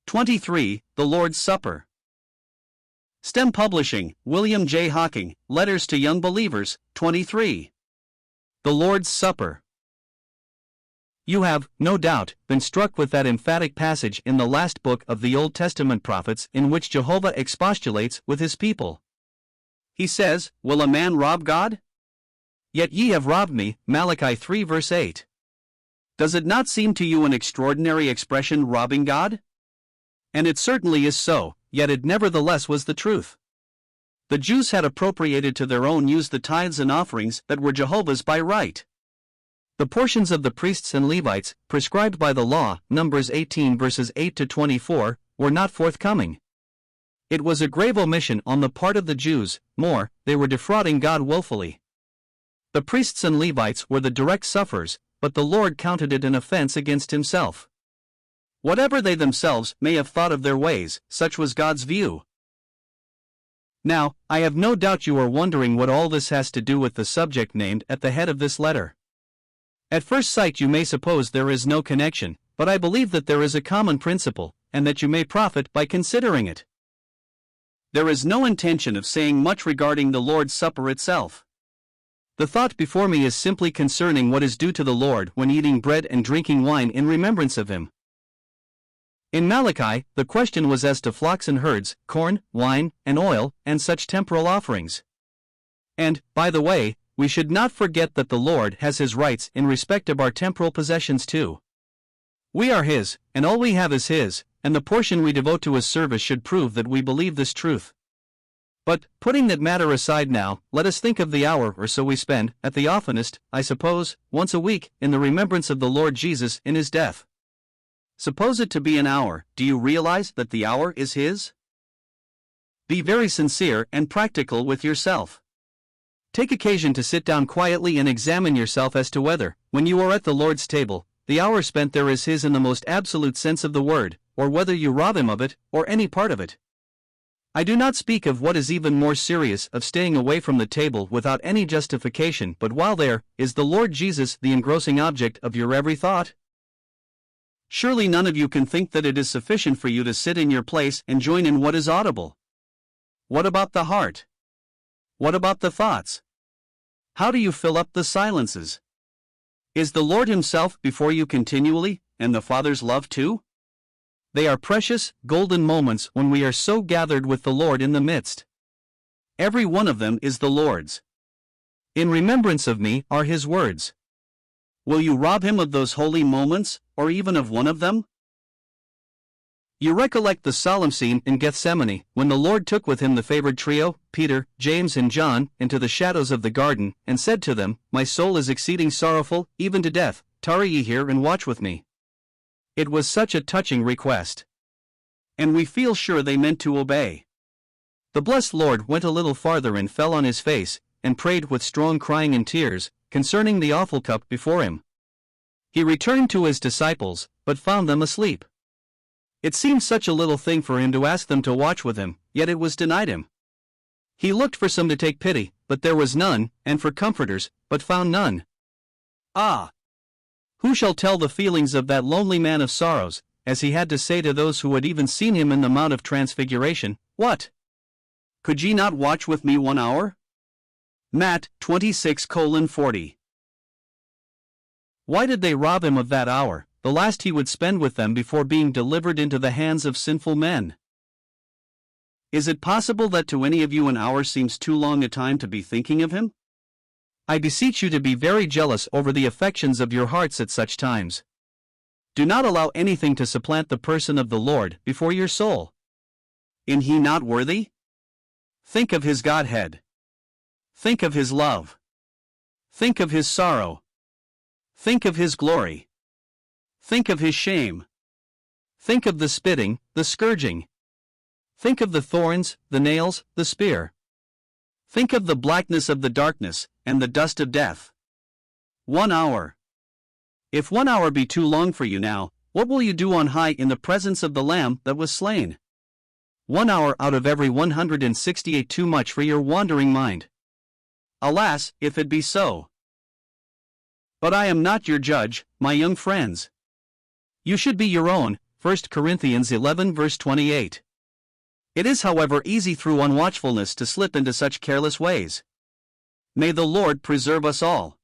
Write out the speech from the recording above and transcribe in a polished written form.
23. The Lord's Supper. STEM Publishing, William J. Hocking, Letters to Young Believers, 23. The Lord's Supper. You have, no doubt, been struck with that emphatic passage in the last book of the Old Testament prophets in which Jehovah expostulates with his people. He says, "Will a man rob God? Yet ye have robbed me," Malachi 3 verse 8. Does it not seem to you an extraordinary expression, robbing God? And it certainly is so, yet it nevertheless was the truth. The Jews had appropriated to their own use the tithes and offerings that were Jehovah's by right. The portions of the priests and Levites, prescribed by the law, Numbers 18 verses 8 to 24, were not forthcoming. It was a grave omission on the part of the Jews. More, they were defrauding God willfully. The priests and Levites were the direct sufferers, but the Lord counted it an offense against himself. Whatever they themselves may have thought of their ways, such was God's view. Now, I have no doubt you are wondering what all this has to do with the subject named at the head of this letter. At first sight you may suppose there is no connection, but I believe that there is a common principle, and that you may profit by considering it. There is no intention of saying much regarding the Lord's Supper itself. The thought before me is simply concerning what is due to the Lord when eating bread and drinking wine in remembrance of him. In Malachi, the question was as to flocks and herds, corn, wine, and oil, and such temporal offerings. And, by the way, we should not forget that the Lord has his rights in respect of our temporal possessions too. We are his, and all we have is his, and the portion we devote to his service should prove that we believe this truth. But, putting that matter aside now, let us think of the hour or so we spend, at the oftenest, I suppose, once a week, in the remembrance of the Lord Jesus in his death. Suppose it to be an hour. Do you realize that the hour is his? Be very sincere and practical with yourself. Take occasion to sit down quietly and examine yourself as to whether, when you are at the Lord's table, the hour spent there is his in the most absolute sense of the word, or whether you rob him of it, or any part of it. I do not speak of what is even more serious, of staying away from the table without any justification, but while there, is the Lord Jesus the engrossing object of your every thought? Surely none of you can think that it is sufficient for you to sit in your place and join in what is audible. What about the heart? What about the thoughts? How do you fill up the silences? Is the Lord himself before you continually, and the Father's love too? They are precious, golden moments when we are so gathered with the Lord in the midst. Every one of them is the Lord's. In remembrance of me are his words. Will you rob him of those holy moments, or even of one of them? You recollect the solemn scene in Gethsemane, when the Lord took with him the favored trio, Peter, James and John, into the shadows of the garden, and said to them, "My soul is exceeding sorrowful, even to death. Tarry ye here and watch with me." It was such a touching request. And we feel sure they meant to obey. The blessed Lord went a little farther and fell on his face, and prayed with strong crying and tears, concerning the awful cup before him. He returned to his disciples, but found them asleep. It seemed such a little thing for him to ask them to watch with him, yet it was denied him. He looked for some to take pity, but there was none, and for comforters, but found none. Ah! Who shall tell the feelings of that lonely man of sorrows, as he had to say to those who had even seen him in the Mount of Transfiguration, "What? Could ye not watch with me 1 hour?" Matt 26:40. Why did they rob him of that hour, the last he would spend with them before being delivered into the hands of sinful men? Is it possible that to any of you an hour seems too long a time to be thinking of him? I beseech you to be very jealous over the affections of your hearts at such times. Do not allow anything to supplant the person of the Lord before your soul. Is he not worthy? Think of his Godhead. Think of his love. Think of his sorrow. Think of his glory. Think of his shame. Think of the spitting, the scourging. Think of the thorns, the nails, the spear. Think of the blackness of the darkness, and the dust of death. 1 hour. If 1 hour be too long for you now, what will you do on high in the presence of the Lamb that was slain? 1 hour out of every 168 too much for your wandering mind. Alas, if it be so. But I am not your judge, my young friends. You should be your own, 1 Corinthians 11 verse 28. It is, however, easy through unwatchfulness to slip into such careless ways. May the Lord preserve us all.